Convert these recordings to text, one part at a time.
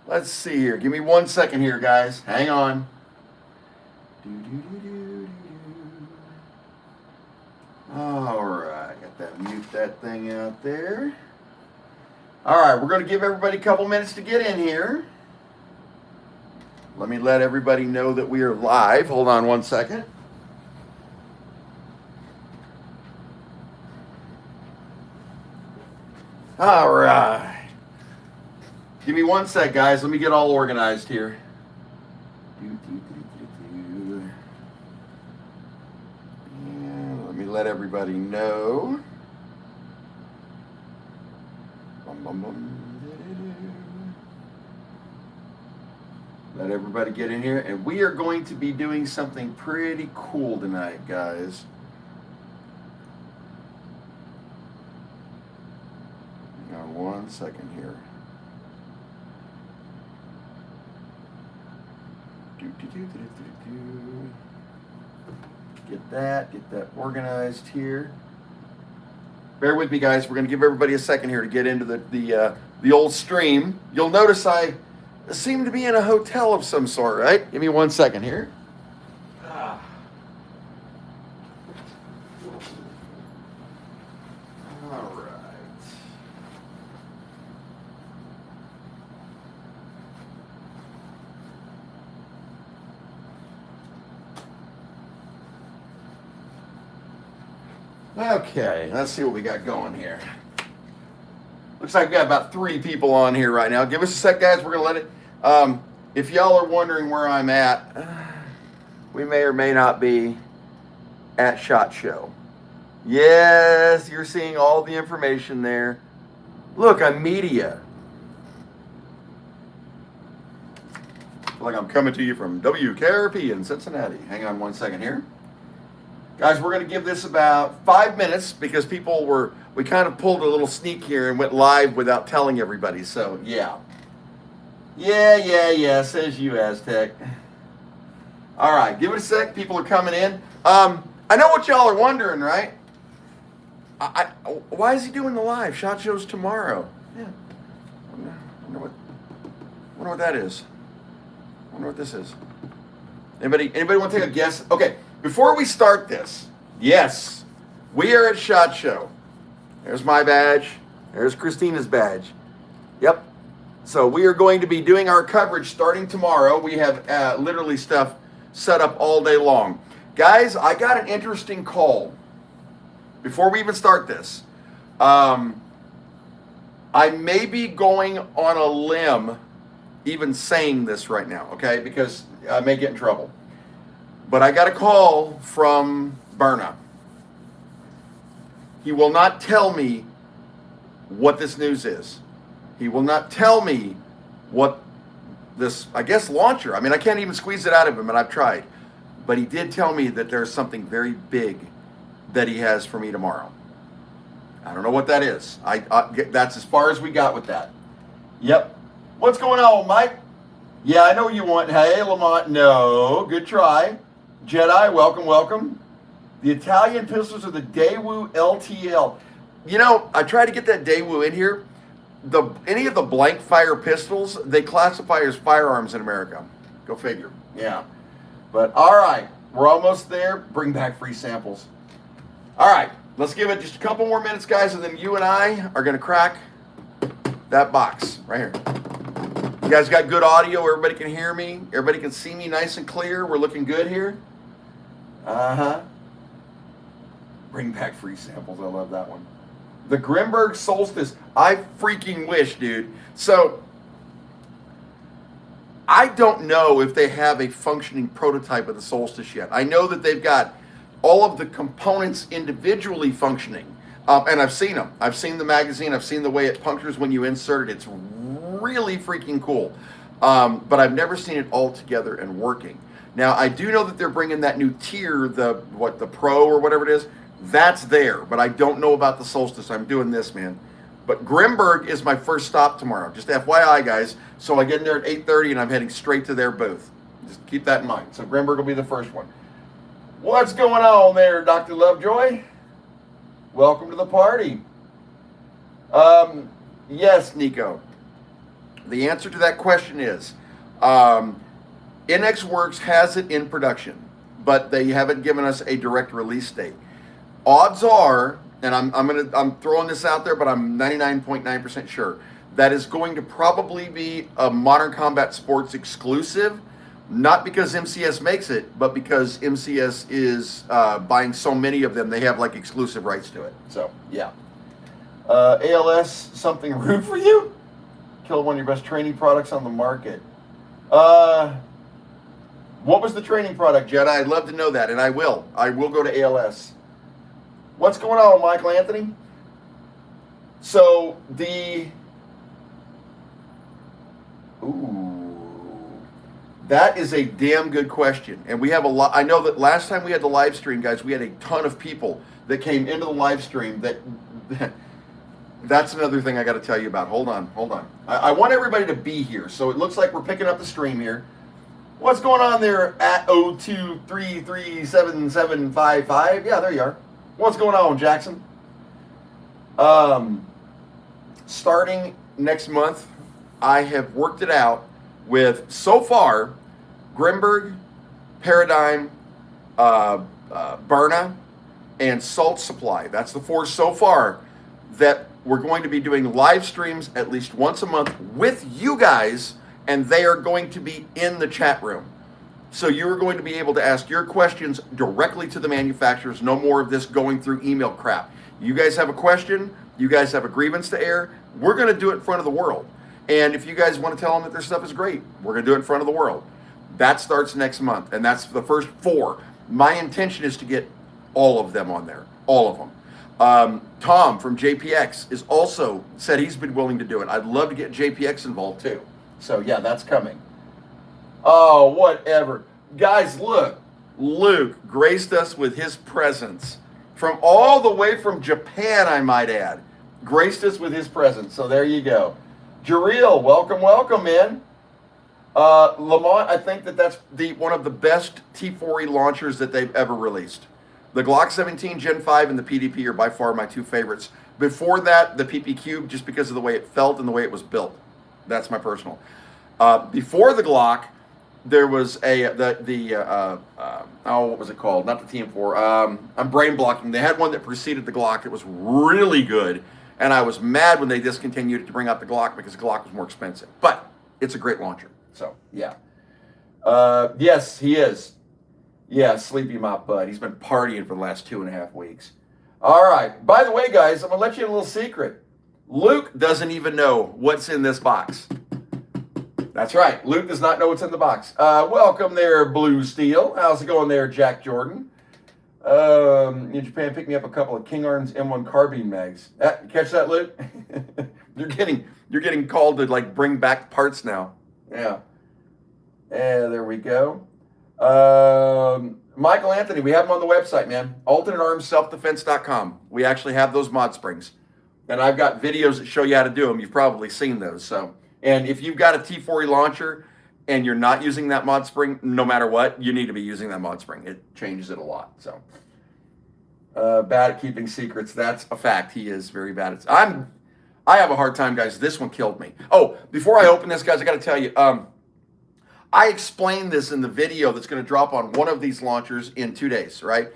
Let's see here. Give me 1 second here, guys. Hang on. All right, got that. Mute that thing out there. All right, we're going to give everybody a couple minutes to get in here. Let me let everybody know that we are live. Hold on 1 second. All right. Give me 1 sec, guys. Let me get all organized here. And let me let everybody know. Let everybody get in here. And we are going to be doing something pretty cool tonight, guys. Hang on 1 second here. Get that organized here. Bear with me, guys. We're going to give everybody a second here to get into the old stream. You'll notice I seem to be in a hotel of some sort, right? Give me 1 second here. All right. Okay, let's see what we got going here. Looks like we got about 3 people on here right now. Give us a sec, guys. We're going to let it. If y'all are wondering where I'm at, we may or may not be at SHOT Show. Yes, you're seeing all the information there. Look, I'm media. Like I'm coming to you from WKRP in Cincinnati. Hang on 1 second here. Guys, we're going to give this about 5 minutes because we kind of pulled a little sneak here and went live without telling everybody. So, yeah. Yeah, says you, Aztec. All right, give it a sec. People are coming in. I know what y'all are wondering, right? Why is he doing the live? SHOT Show's tomorrow. Yeah. Wonder what that is. Wonder what this is. Anybody want to take a guess? Okay. Before we start this, yes, we are at SHOT Show. There's my badge. There's Christina's badge. Yep. So we are going to be doing our coverage starting tomorrow. We have literally stuff set up all day long. Guys, I got an interesting call before we even start this. I may be going on a limb even saying this right now, okay, because I may get in trouble. But I got a call from Berna. He will not tell me what this news is. He will not tell me what this, I guess, launcher. I mean, I can't even squeeze it out of him, and I've tried. But he did tell me that there's something very big that he has for me tomorrow. I don't know what that is. That's as far as we got with that. Yep. What's going on, Mike? Yeah, I know you want. Hey, Lamont. No, good try. Jedi, welcome. The Italian pistols are the Daewoo LTL. You know, I tried to get that Daewoo in here. Any of the blank fire pistols, they classify as firearms in America. Go figure. Yeah. But all right, we're almost there. Bring back free samples. All right, let's give it just a couple more minutes, guys, and then you and I are going to crack that box right here. You guys got good audio? Everybody can hear me? Everybody can see me nice and clear? We're looking good here? Uh-huh. Bring back free samples. I love that one. The Grimberg Solstice. I freaking wish, dude. So, I don't know if they have a functioning prototype of the Solstice yet. I know that they've got all of the components individually functioning. And I've seen them. I've seen the magazine. I've seen the way it punctures when you insert it. It's really freaking cool. But I've never seen it all together and working. Now, I do know that they're bringing that new tier, the Pro or whatever it is. That's there, but I don't know about the Solstice. I'm doing this, man. But Grimberg is my first stop tomorrow. Just FYI, guys. So I get in there at 8:30, and I'm heading straight to their booth. Just keep that in mind. So Grimberg will be the first one. What's going on there, Dr. Lovejoy? Welcome to the party. Yes, Nico. The answer to that question is um, NXWorks has it in production, but they haven't given us a direct release date. Odds are, and I'm throwing this out there, but I'm 99.9% sure that is going to probably be a Modern Combat Sports exclusive, not because MCS makes it, but because MCS is buying so many of them, they have like exclusive rights to it. So yeah. ALS, something rude for you? Kill one of your best training products on the market. What was the training product, Jedi? I'd love to know that, and I will. I will go to ALS. What's going on, Michael Anthony? So that is a damn good question, and we have a lot. I know that last time we had the live stream, guys, we had a ton of people that came into the live stream. That's another thing I got to tell you about. Hold on. I want everybody to be here, so it looks like we're picking up the stream here. What's going on there at 02337755? Yeah, there you are. What's going on, Jackson? Starting next month, I have worked it out with, so far, Grimberg, Paradigm, Berna, and Salt Supply. That's the 4 so far that we're going to be doing live streams at least once a month with you guys, and they are going to be in the chat room. So you're going to be able to ask your questions directly to the manufacturers. No more of this going through email crap. You guys have a question, you guys have a grievance to air, we're going to do it in front of the world. And if you guys want to tell them that their stuff is great, we're going to do it in front of the world. That starts next month, and that's the first 4. My intention is to get all of them on there, all of them. Tom from JPX is also said he's been willing to do it. I'd love to get JPX involved too. So yeah, that's coming. Oh, whatever. Guys, look. Luke graced us with his presence from all the way from Japan, I might add. Graced us with his presence. So there you go. Jareel, welcome, man. Lamont, I think that's one of the best T4E launchers that they've ever released. The Glock 17 Gen 5 and the PDP are by far my 2 favorites. Before that, the PP Cube, just because of the way it felt and the way it was built. That's my personal. Before the Glock, there was what was it called? Not the TM4. I'm brain blocking. They had one that preceded the Glock. It was really good, and I was mad when they discontinued it to bring out the Glock because the Glock was more expensive. But it's a great launcher. So yeah. Yes, he is. Yeah, sleepy mop bud. He's been partying for the last 2.5 weeks. All right. By the way, guys, I'm gonna let you in a little secret. Luke doesn't even know what's in this box. That's right. Luke does not know what's in the box. Welcome there, Blue Steel. How's it going there, Jack Jordan? In Japan, pick me up a couple of King Arden's M1 carbine mags. Catch that, Luke? you're getting called to like bring back parts now. Yeah. There we go. Michael Anthony, we have them on the website, man. AlternateArmsSelfDefense.com. We actually have those mod springs. And I've got videos that show you how to do them. You've probably seen those. So, and if you've got a T4E launcher and you're not using that mod spring, no matter what, you need to be using that mod spring. It changes it a lot. So, bad at keeping secrets. That's a fact. He is very bad at. I have a hard time, guys. This one killed me. Oh, before I open this, guys, I got to tell you. I explained this in the video that's going to drop on one of these launchers in 2 days, right?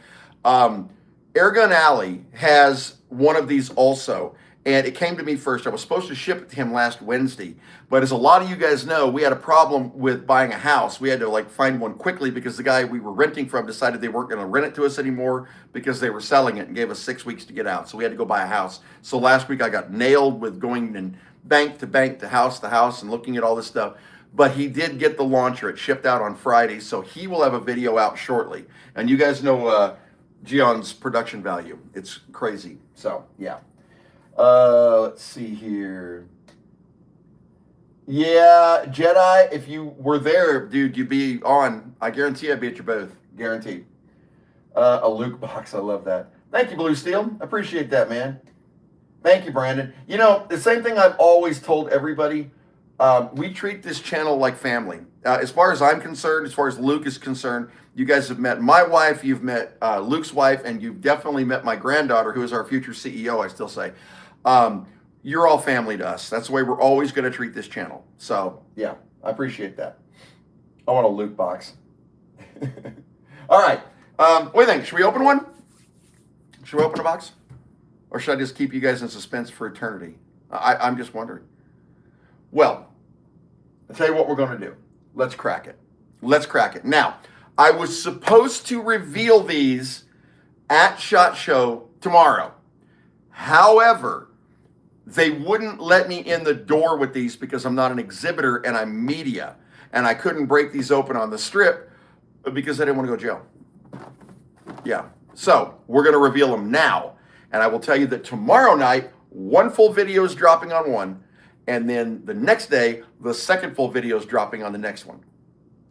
Airgun Alley has one of these also, and it came to me first. I was supposed to ship it to him last Wednesday, but as a lot of you guys know, we had a problem with buying a house. We had to like find one quickly because the guy we were renting from decided they weren't going to rent it to us anymore because they were selling it and gave us 6 weeks to get out. So we had to go buy a house. So last week I got nailed with going and bank to house and looking at all this stuff. But he did get the launcher. It shipped out on Friday, so he will have a video out shortly. And you guys know Gion's production value. It's crazy. So, yeah. Let's see here. Yeah, Jedi, if you were there, dude, you'd be on. I guarantee I'd be at your booth. Guaranteed. A Luke box. I love that. Thank you, Blue Steel. I appreciate that, man. Thank you, Brandon. You know, the same thing I've always told everybody. We treat this channel like family. As far as I'm concerned, as far as Luke is concerned, you guys have met my wife, you've met Luke's wife, and you've definitely met my granddaughter, who is our future CEO, I still say. you're all family to us. That's the way we're always going to treat this channel. So, yeah, I appreciate that. I want a loot box. All right. What do you think? Should we open one? Should we open a box? Or should I just keep you guys in suspense for eternity? I'm just wondering. Well, I'll tell you what we're going to do. Let's crack it. Let's crack it. Now, I was supposed to reveal these at SHOT Show tomorrow. However, they wouldn't let me in the door with these because I'm not an exhibitor and I'm media. And I couldn't break these open on the strip because I didn't want to go to jail. Yeah. So we're going to reveal them now. And I will tell you that tomorrow night, one full video is dropping on one. And then the next day, the second full video is dropping on the next one.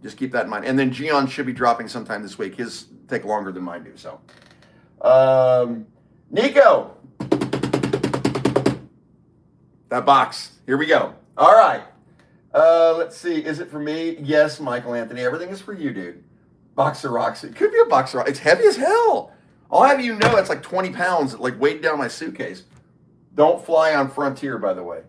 Just keep that in mind. And then Gion should be dropping sometime this week. His take longer than mine do. So, Nico, that box. Here we go. All right. Let's see. Is it for me? Yes, Michael Anthony. Everything is for you, dude. Box of rocks. It could be a box of rocks. It's heavy as hell. I'll have you know it's like 20 pounds, like weight down my suitcase. Don't fly on Frontier, by the way.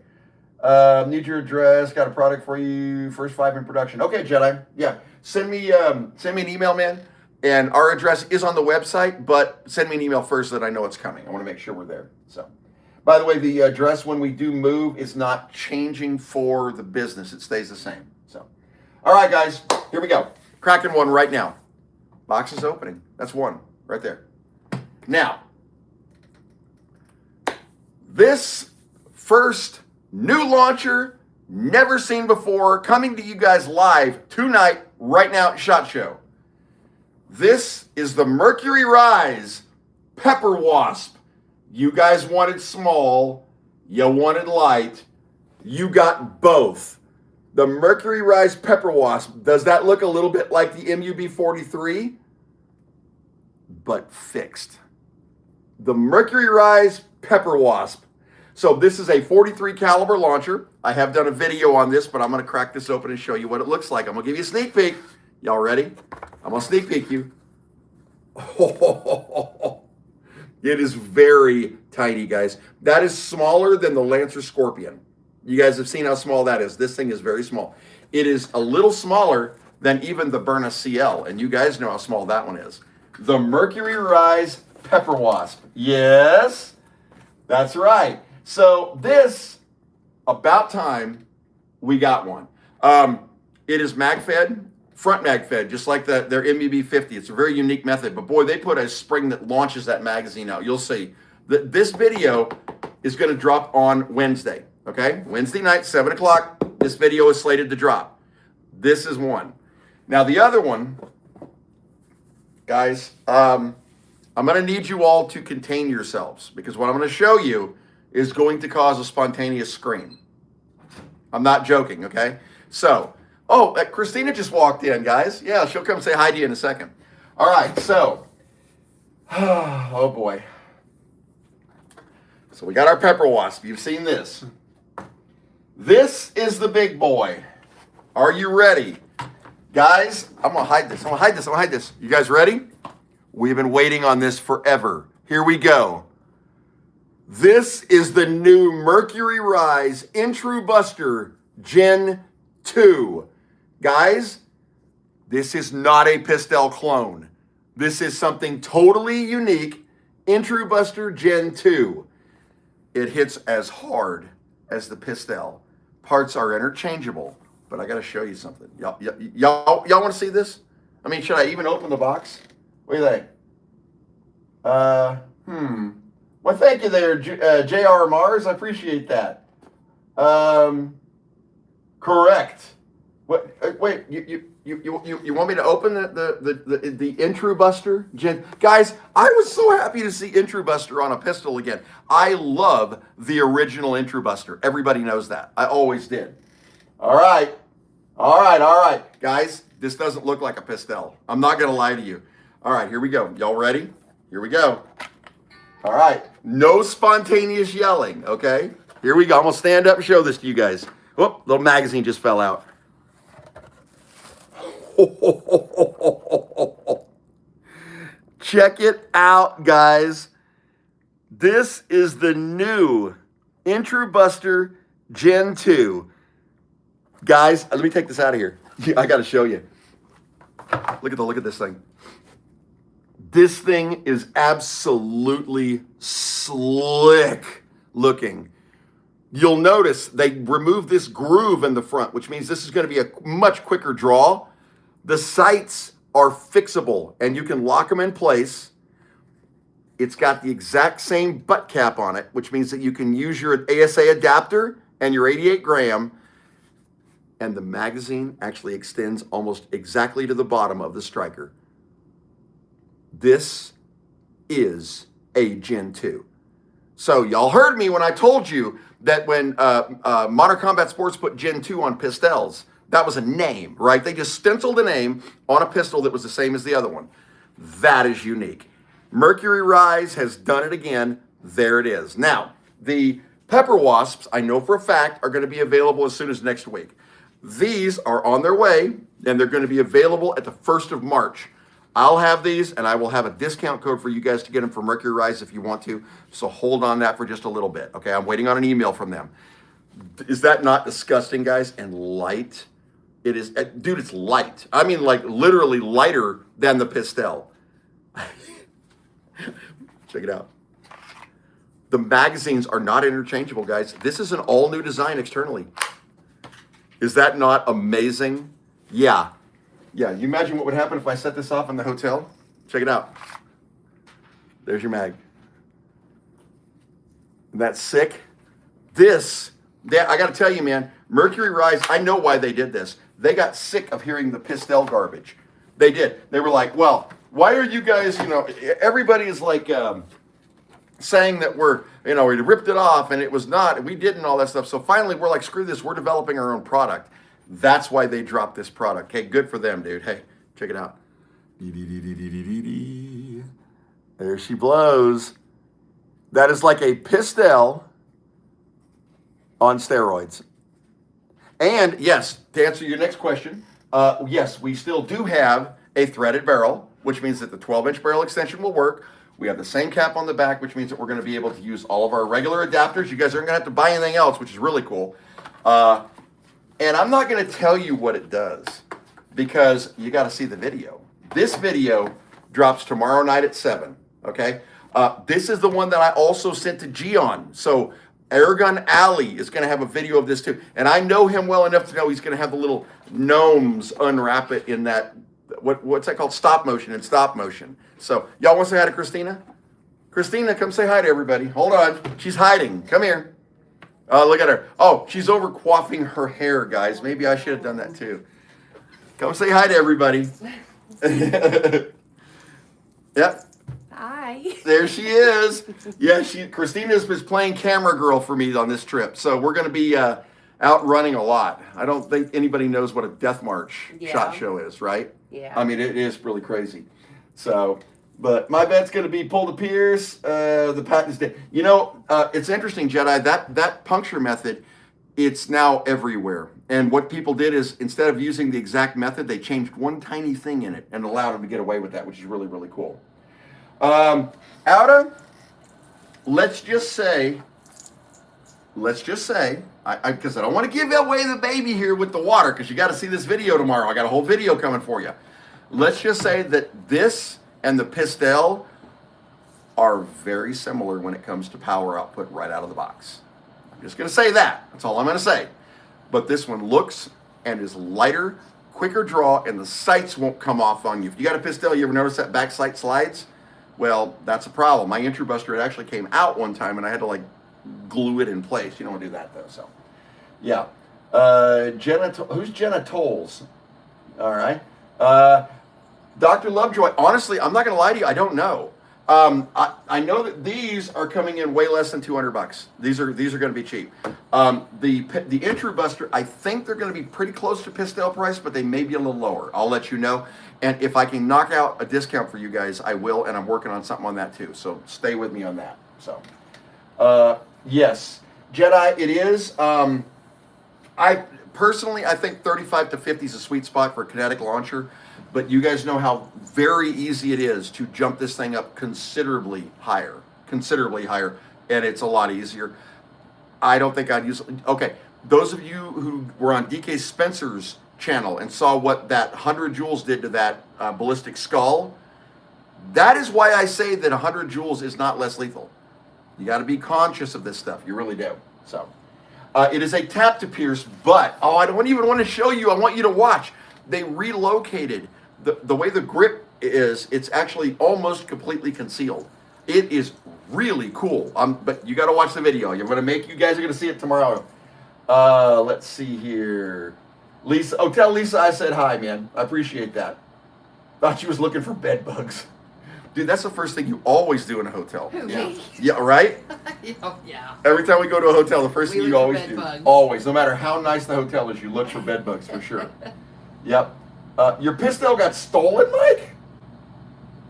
Need your address. Got a product for you. First 5 in production. Okay, Jedi. Yeah. Send me an email, man. And our address is on the website, but send me an email first so that I know it's coming. I want to make sure we're there. So, by the way, the address when we do move is not changing for the business. It stays the same. So, all right, guys. Here we go. Cracking one right now. Box is opening. That's one right there. Now, this first new launcher, never seen before, coming to you guys live tonight, right now at SHOT Show. This is the Mercury Rise Pepper Wasp. You guys wanted small, you wanted light, you got both. The Mercury Rise Pepper Wasp, does that look a little bit like the MUB-43? But fixed. The Mercury Rise Pepper Wasp. So this is a 43 caliber launcher. I have done a video on this, but I'm going to crack this open and show you what it looks like. I'm going to give you a sneak peek. Y'all ready? I'm going to sneak peek you. It is very tiny, guys. That is smaller than the Lancer Scorpion. You guys have seen how small that is. This thing is very small. It is a little smaller than even the Byrna CL, and you guys know how small that one is. The Mercury Rise Pepper Wasp. Yes, that's right. So this, about time we got one. It is mag-fed, front mag-fed, just like their MUB-50. It's a very unique method, but boy, they put a spring that launches that magazine out. You'll see. This video is going to drop on Wednesday, okay? Wednesday night, 7 o'clock, this video is slated to drop. This is one. Now, the other one, guys, I'm going to need you all to contain yourselves because what I'm going to show you is going to cause a spontaneous scream. I'm not joking, okay? So, Christina just walked in, guys. Yeah, she'll come say hi to you in a second. All right, so, oh boy. So we got our Pepper Wasp. You've seen this. This is the big boy. Are you ready? Guys, I'm going to hide this. I'm going to hide this. You guys ready? We've been waiting on this forever. Here we go. This is the new Mercury Rise Introbuster Gen 2. Guys, this is not a Pistol clone. This is something totally unique. Introbuster Gen 2. It hits as hard as the Pistol. Parts are interchangeable, but I got to show you something. Y'all want to see this? I mean, should I even open the box? What do you think? Well, thank you there, J.R. Mars. I appreciate that. Correct. What? Wait, you want me to open the Introbuster Gen? Guys, I was so happy to see Introbuster on a pistol again. I love the original Introbuster. Everybody knows that. I always did. All right. Guys, this doesn't look like a pistol. I'm not going to lie to you. All right, here we go. Y'all ready? Here we go. All right. No spontaneous yelling, okay? Here we go. I'm going to stand up and show this to you guys. Whoop, little magazine just fell out. Check it out, guys. This is the new Introbuster Gen 2. Guys, let me take this out of here. I got to show you. Look at this thing. This thing is absolutely slick looking. You'll notice they removed this groove in the front, which means this is going to be a much quicker draw. The sights are fixable and you can lock them in place. It's got the exact same butt cap on it, which means that you can use your ASA adapter and your 88 gram. And the magazine actually extends almost exactly to the bottom of the striker. This is a Gen 2. So y'all heard me when I told you that when Modern Combat Sports put Gen 2 on pistols, that was a name, right? They just stenciled a name on a pistol that was the same as the other one. That is unique. Mercury Rise has done it again. There it is. Now, the Pepper Wasps, I know for a fact, are going to be available as soon as next week. These are on their way, and they're going to be available at the 1st of March. I'll have these, and I will have a discount code for you guys to get them for Mercury Rise if you want to. So hold on that for just a little bit, okay? I'm waiting on an email from them. Is that not disgusting, guys? And light? It is, dude, it's light. I mean, like, literally lighter than the Pistol. Check it out. The magazines are not interchangeable, guys. This is an all-new design externally. Is that not amazing? Yeah. Yeah, you imagine what would happen if I set this off in the hotel? Check it out. There's your mag. That's sick. I got to tell you, man, Mercury Rise, I know why they did this. They got sick of hearing the Pistol garbage. They did. They were like, well, why are you guys, everybody is like saying that we ripped it off and it was not, we didn't, all that stuff. So finally, we're like, screw this, we're developing our own product. That's why they dropped this product. Hey, good for them, dude. Hey, check it out. There she blows. That is like a Pistol on steroids. And yes, to answer your next question, yes, we still do have a threaded barrel, which means that the 12-inch barrel extension will work. We have the same cap on the back, which means that we're going to be able to use all of our regular adapters. You guys aren't going to have to buy anything else, which is really cool. And I'm not going to tell you what it does because you got to see the video. This video drops tomorrow night at 7, okay? This is the one that I also sent to Gion. So Airgun Alley is going to have a video of this too. And I know him well enough to know he's going to have the little gnomes unwrap it in that, what's that called? Stop motion. So y'all want to say hi to Christina? Christina, come say hi to everybody. Hold on. She's hiding. Come here. Look at her. Oh, she's over coiffing her hair, guys. Maybe I should have done that too. Come say hi to everybody. Yep. Hi. There she is. Yeah, Christina's been playing camera girl for me on this trip. So we're going to be out running a lot. I don't think anybody knows what a Death March shot show is, right? Yeah. I mean, it is really crazy. So, but my bet's going to be pull the Pierce. The patent's dead. It's interesting, Jedi. That puncture method, it's now everywhere. And what people did is instead of using the exact method, they changed one tiny thing in it and allowed them to get away with that, which is really, really cool. Outa, let's just say, because I don't want to give away the baby here with the water, because you got to see this video tomorrow. I got a whole video coming for you. Let's just say that this and the Pistol are very similar when it comes to power output right out of the box. I'm just going to say that. That's all I'm going to say. But this one looks and is lighter, quicker draw, and the sights won't come off on you. If you got a Pistol, you ever notice that back sight slides? Well, that's a problem. My Introbuster, it actually came out one time, and I had to, glue it in place. You don't want to do that, though, so. Yeah. Who's Jenna Tolles? All right. Dr. Lovejoy, honestly, I'm not going to lie to you. I don't know. I know that these are coming in way less than $200. These are going to be cheap. The Introbuster, I think they're going to be pretty close to Pistol price, but they may be a little lower. I'll let you know. And if I can knock out a discount for you guys, I will. And I'm working on something on that too. So stay with me on that. So, yes, Jedi, it is. I think 35 to 50 is a sweet spot for a kinetic launcher. But you guys know how very easy it is to jump this thing up considerably higher, and it's a lot easier. I don't think I'd use it. Okay, those of you who were on DK Spencer's channel and saw what that 100 joules did to that ballistic skull, that is why I say that 100 joules is not less lethal. You got to be conscious of this stuff. You really do. So, it is a tap to pierce, but, oh, I don't even want to show you. I want you to watch. They relocated the way the grip is. It's actually almost completely concealed. It is really cool. But you got to watch the video. You guys are going to see it tomorrow. Let's see here. Lisa, oh, tell Lisa I said hi, man. I appreciate that. Thought she was looking for bed bugs. Dude, that's the first thing you always do in a hotel. Who, yeah. me? Yeah, right? Yeah. Every time we go to a hotel, the first thing you always do. Bugs. Always. No matter how nice the hotel is, you look for bed bugs for sure. Yep. Your pistol got stolen, Mike?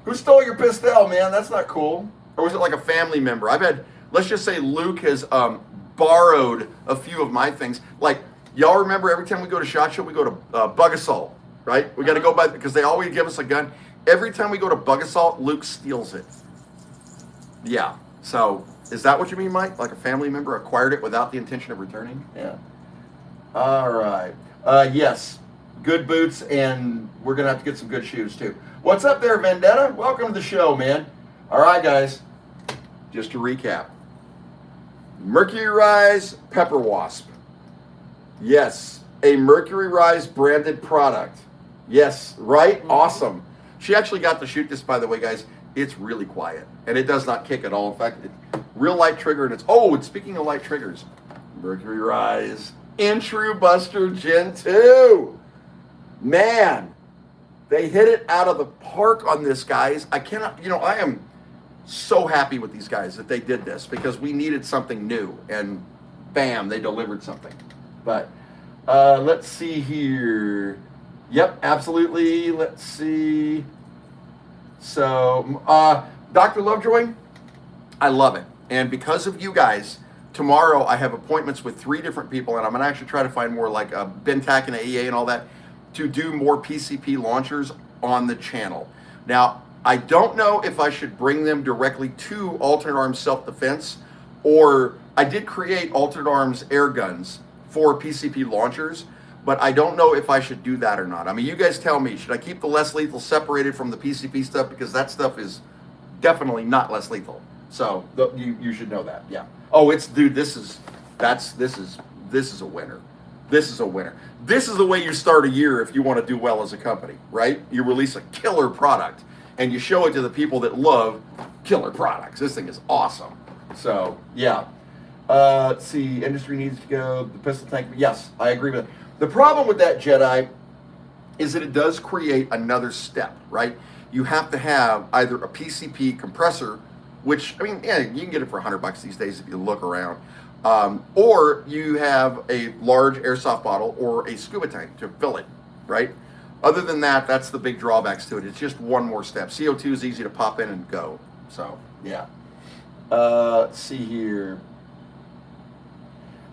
Who stole your pistol, man? That's not cool. Or was it like a family member? I've had, let's just say Luke has borrowed a few of my things. Like, y'all remember every time we go to SHOT Show, we go to Bug Assault, right? We got to go by, because they always give us a gun. Every time we go to Bug Assault, Luke steals it. Yeah. So, is that what you mean, Mike? Like a family member acquired it without the intention of returning? Yeah. All right. Yes. Good boots, and we're going to have to get some good shoes, too. What's up there, Vendetta? Welcome to the show, man. All right, guys. Just to recap. Mercury Rise Pepper Wasp. Yes. A Mercury Rise branded product. Yes. Right? Mm-hmm. Awesome. She actually got to shoot this, by the way, guys. It's really quiet, and it does not kick at all. In fact, real light trigger, and it's, oh, and speaking of light triggers, Mercury Rise Introbuster Gen 2. Man, they hit it out of the park on this, guys. I cannot, I am so happy with these guys that they did this, because we needed something new, and bam, they delivered something. But let's see here. Yep, absolutely. Let's see. So, Dr. Lovejoy, I love it. And because of you guys, tomorrow I have appointments with 3 different people, and I'm going to actually try to find more like Bentac and AEA and all that to do more PCP launchers on the channel. Now, I don't know if I should bring them directly to alternate arms self-defense, or I did create alternate arms air guns for PCP launchers, but I don't know if I should do that or not. I mean, you guys tell me, should I keep the less lethal separated from the PCP stuff? Because that stuff is definitely not less lethal. So you should know that, yeah. Oh, it's, dude, this is a winner. This is a winner. This is the way you start a year if you want to do well as a company, right? You release a killer product and you show it to the people that love killer products. This thing is awesome. So, yeah. Let's see, industry needs to go, the pistol tank. Yes, I agree with it. The problem with that, Jedi, is that it does create another step, right? You have to have either a PCP compressor, which, I mean, yeah, you can get it for $100 these days if you look around, or you have a large airsoft bottle or a scuba tank to fill it, right? Other than that, that's the big drawbacks to it. It's just one more step. CO2 is easy to pop in and go. So, yeah. Let's see here.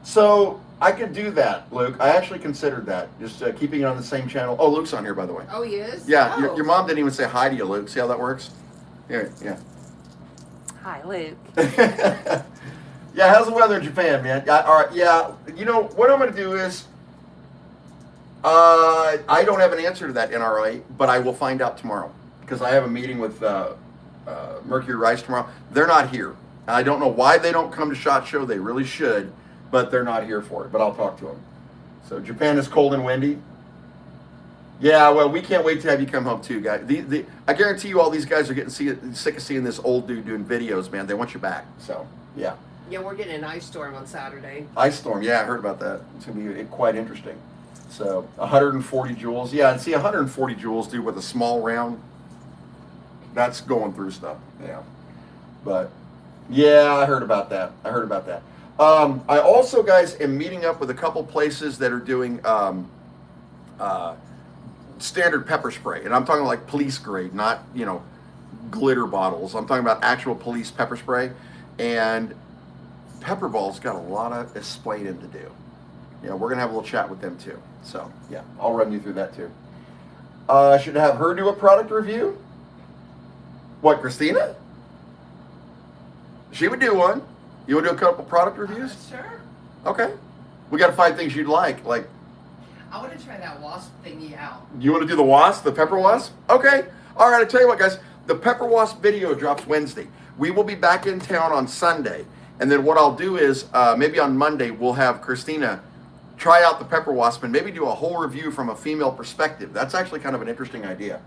So, I could do that, Luke. I actually considered that. Just keeping it on the same channel. Oh, Luke's on here, by the way. Oh, he is? Yeah, Oh. Your mom didn't even say hi to you, Luke. See how that works? Yeah. Hi, Luke. Yeah, how's the weather in Japan, man? All right, yeah. You know, what I'm going to do is, I don't have an answer to that NRA, but I will find out tomorrow. Because I have a meeting with Mercury Rise tomorrow. They're not here. I don't know why they don't come to SHOT Show. They really should. But they're not here for it. But I'll talk to them. So Japan is cold and windy. Yeah, well, we can't wait to have you come home too, guys. I guarantee you all these guys are getting sick of seeing this old dude doing videos, man. They want you back. So, yeah. Yeah, we're getting an ice storm on Saturday. Ice storm, yeah, I heard about that. It's going to be quite interesting. So, 140 joules. Yeah, and see, 140 joules, dude, with a small round, that's going through stuff. Yeah. But, yeah, I heard about that. I also, guys, am meeting up with a couple places that are doing standard pepper spray. And I'm talking like police grade, not, glitter bottles. I'm talking about actual police pepper spray. And Pepperball's got a lot of explaining to do. We're going to have a little chat with them too. So, yeah, I'll run you through that too. Should have her do a product review? What, Christina? She would do one. You would do a couple product reviews? Sure. Okay. We got to find things you'd like. Like, I want to try that Wasp thingy out. you want to do the Wasp, the Pepper Wasp? Okay. All right, I tell you what, guys. The Pepper Wasp video drops Wednesday. We will be back in town on Sunday. And then what I'll do is maybe on Monday we'll have Christina try out the Pepper Wasp and maybe do a whole review from a female perspective. That's actually kind of an interesting idea.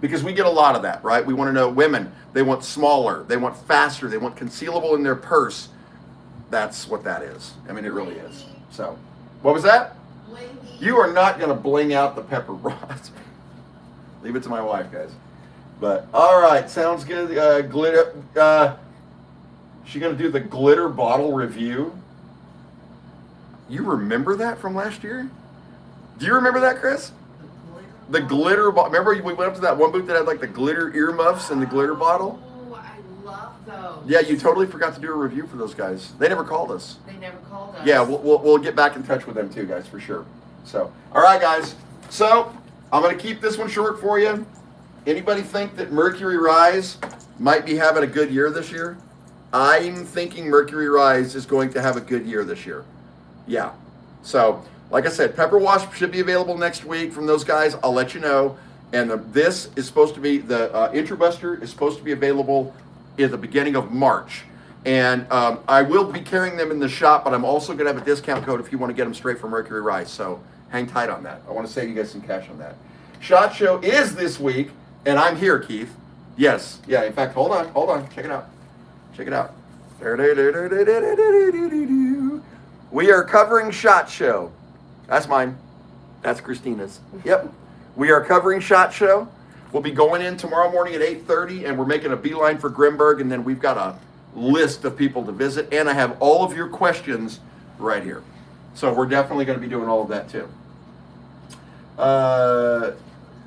Because we get a lot of that, right? We want to know women, they want smaller, they want faster, they want concealable in their purse. That's what that is. I mean, it really is. So, what was that? You are not going to bling out the Pepper Wasp. Leave it to my wife, guys. But, all right, sounds good. Glitter. She going to do the glitter bottle review. You remember that from last year? Do you remember that, Chris? The glitter bottle. Remember we went up to that one booth that had like the glitter earmuffs and the glitter bottle? Oh, I love those. Yeah, you totally forgot to do a review for those guys. They never called us. They never called us. Yeah, we'll get back in touch with them too, guys, for sure. So, all right, guys. So, I'm going to keep this one short for you. Anybody think that Mercury Rise might be having a good year this year? I'm thinking Mercury Rise is going to have a good year this year. Yeah. So, like I said, Pepper Wasp should be available next week from those guys. I'll let you know. And this is supposed to be, the Introbuster is supposed to be available at the beginning of March. And I will be carrying them in the shop, but I'm also going to have a discount code if you want to get them straight from Mercury Rise. So hang tight on that. I want to save you guys some cash on that. SHOT Show is this week, and I'm here, Keith. Yes. Yeah, in fact, hold on. Check it out. Check it out. We are covering SHOT Show. That's mine. That's Christina's. Yep. We are covering SHOT Show. We'll be going in tomorrow morning at 8:30, and we're making a beeline for Grimberg, and then we've got a list of people to visit, and I have all of your questions right here. So we're definitely going to be doing all of that too.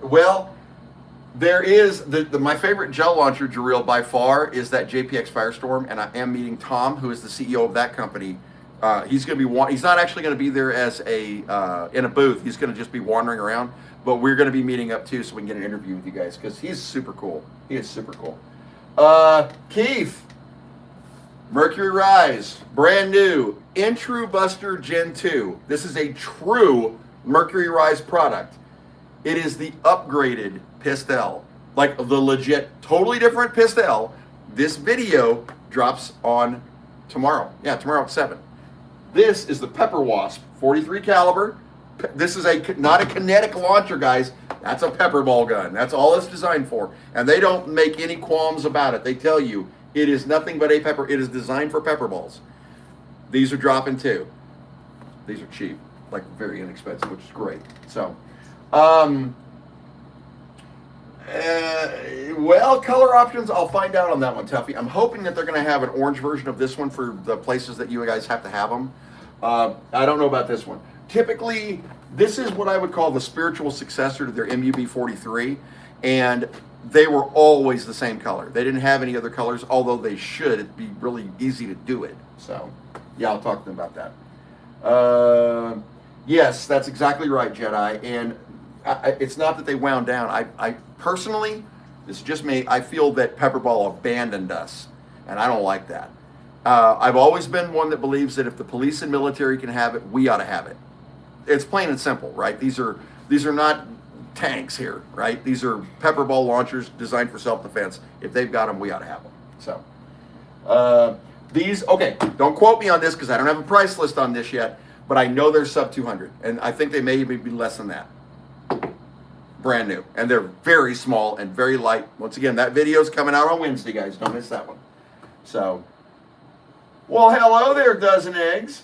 Well, there is my favorite gel launcher, Jareel, by far, is that JPX Firestorm, and I am meeting Tom, who is the CEO of that company. He's going to be he's not actually going to be there as in a booth. He's going to just be wandering around, but we're going to be meeting up too, so we can get an interview with you guys, because he's super cool. He is super cool. Keith, Mercury Rise, brand new Introbuster Gen 2. This is a true Mercury Rise product. It is the upgraded Pistel, like the legit, totally different Pistel. This video drops on tomorrow. Yeah, tomorrow at 7. This is the Pepper Wasp 43 caliber. This is not a kinetic launcher, guys. That's a pepper ball gun. That's all it's designed for. And they don't make any qualms about it. They tell you it is nothing but a pepper. It is designed for pepper balls. These are dropping too. These are cheap, like very inexpensive, which is great. So, well, color options, I'll find out on that one, Tuffy. I'm hoping that they're going to have an orange version of this one for the places that you guys have to have them. I don't know about this one. Typically, this is what I would call the spiritual successor to their MUB 43, and they were always the same color. They didn't have any other colors, although they should. It'd be really easy to do it. So, yeah, I'll talk to them about that. Yes, that's exactly right, Jedi. And it's not that they wound down. I personally, this is just me, I feel that Pepperball abandoned us, and I don't like that. I've always been one that believes that if the police and military can have it, we ought to have it. It's plain and simple, right? These are not tanks here, right? These are Pepperball launchers designed for self-defense. If they've got them, we ought to have them. So, okay, don't quote me on this because I don't have a price list on this yet, but I know they're sub 200, and I think they may even be less than that. Brand new, and they're very small and very light. Once again, that video's coming out on Wednesday, guys. Don't miss that one. So, well, hello there, dozen eggs.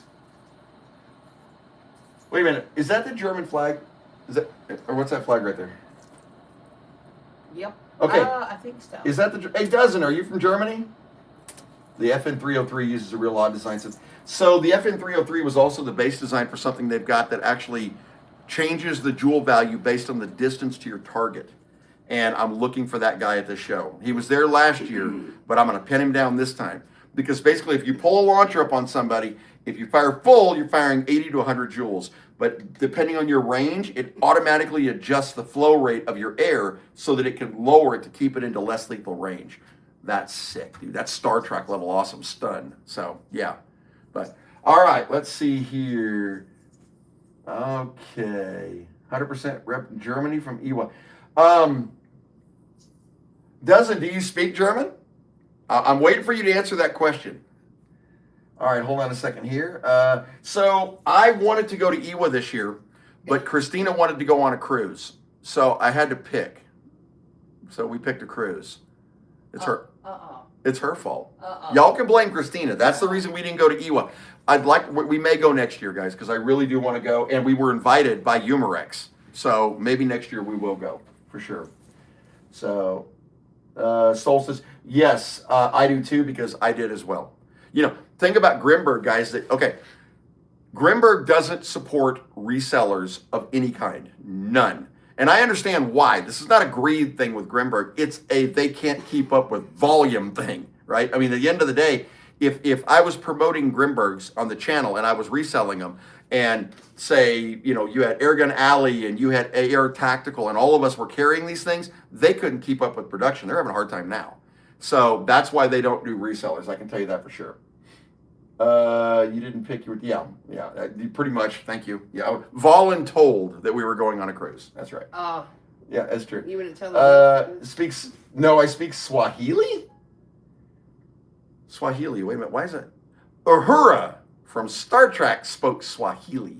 Wait a minute, is that the German flag? Is that, or what's that flag right there? Yep. Okay. I think so. Is that the, hey, dozen, are you from Germany? The FN303 uses a real odd design system. So the FN303 was also the base design for something they've got that actually changes the jewel value based on the distance to your target. And I'm looking for that guy at the show. He was there last year, but I'm going to pin him down this time. Because basically, if you pull a launcher up on somebody, if you fire full, you're firing 80 to 100 joules. But depending on your range, it automatically adjusts the flow rate of your air so that it can lower it to keep it into less lethal range. That's sick, dude. That's Star Trek level awesome stun. So, yeah. But All right, let's see here. Okay, 100% rep Germany from Ewa. Do you speak German? I'm waiting for you to answer that question. All right, hold on a second here. So I wanted to go to Ewa this year, but Christina wanted to go on a cruise. So I had to pick. So we picked a cruise. It's It's her fault. Y'all can blame Christina. That's the reason we didn't go to Ewa. We may go next year, guys, because I really do want to go. And we were invited by Humorex. So maybe next year we will go, for sure. So, Solstice, yes, I do too, because I did as well. Think about Grimberg, guys. Grimberg doesn't support resellers of any kind. None. And I understand why. This is not a greed thing with Grimberg. It's they can't keep up with volume thing, right? I mean, at the end of the day, if I was promoting Grimbergs on the channel and I was reselling them, and say, you had Airgun Alley and you had AR Tactical and all of us were carrying these things, they couldn't keep up with production. They're having a hard time now. So that's why they don't do resellers. I can tell you that for sure. You didn't pick your, yeah, pretty much. Thank you. Yeah, voluntold that we were going on a cruise. That's right. Yeah, that's true. You wouldn't tell me. I speak Swahili? Swahili, wait a minute, why is it? Uhura from Star Trek spoke Swahili.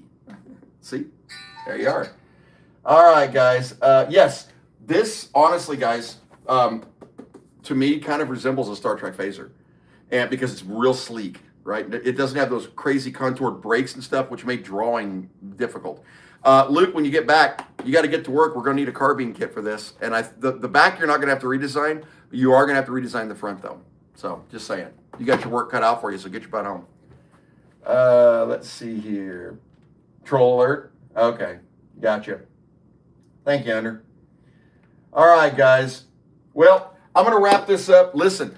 See? There you are. All right, guys. Yes, this, honestly, guys, to me, kind of resembles a Star Trek phaser. And because it's real sleek, right? It doesn't have those crazy contoured brakes and stuff, which make drawing difficult. Luke, when you get back, you got to get to work. We're going to need a carbine kit for this. And the back, you're not going to have to redesign. You are going to have to redesign the front, though. So, just saying. You got your work cut out for you, so get your butt home. Let's see here. Troll alert. Okay, gotcha. Thank you, Andrew. All right, guys. Well, I'm going to wrap this up. Listen,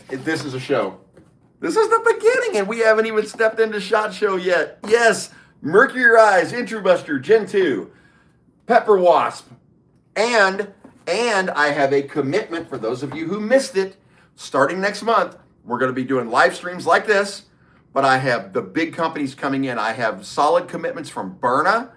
this is a show. This is the beginning, and we haven't even stepped into SHOT Show yet. Yes, Mercury Rise, Introbuster Gen 2, Pepper Wasp, and I have a commitment for those of you who missed it. Starting next month, we're going to be doing live streams like this, but I have the big companies coming in. I have solid commitments from Byrna,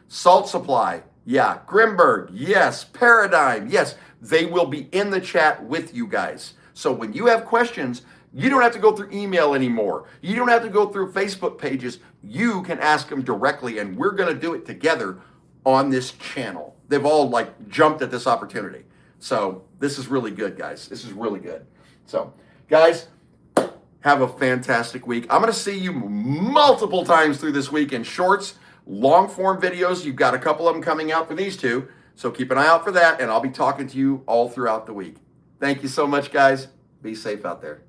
Salt Supply, Grimberg, yes, Paradigm, yes. They will be in the chat with you guys. So when you have questions, you don't have to go through email anymore. You don't have to go through Facebook pages. You can ask them directly, and we're going to do it together on this channel. They've all jumped at this opportunity. So this is really good, guys. This is really good. So, guys, have a fantastic week. I'm going to see you multiple times through this week in shorts, long form videos. You've got a couple of them coming out for these two. So keep an eye out for that, and I'll be talking to you all throughout the week. Thank you so much, guys. Be safe out there.